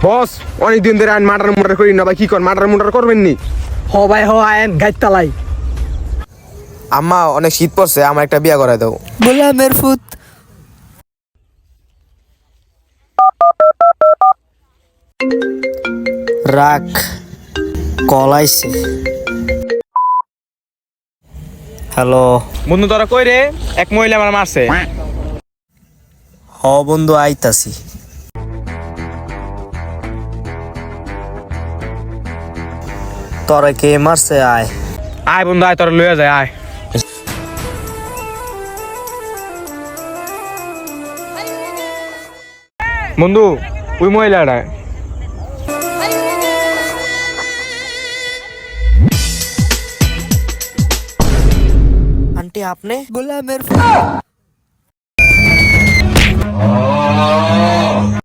বস অনেকদিন ধরে আইন মার্ডার করি না ভাই, কি কর মার্ডার করবেন নি? হ ভাই হ আয়েন গাইতালাই। আম্মা অনেক শীত পড়ছে, আমার একটা বিয়া করাই দাও। গোলামের ফুত। রাখ কলাইছে। হ্যালো বন্ধু তোরা কই রে? এক মহিলা আমার মারছে। হ বন্ধু আইতাছি। তোরা কে মারছে? আয় আয় বন্ধু আয়, তোরা লইয়া যায় আয়। বন্ধু ওই মহিলাটা। আন্টি আপনি? গোলামের ফুত।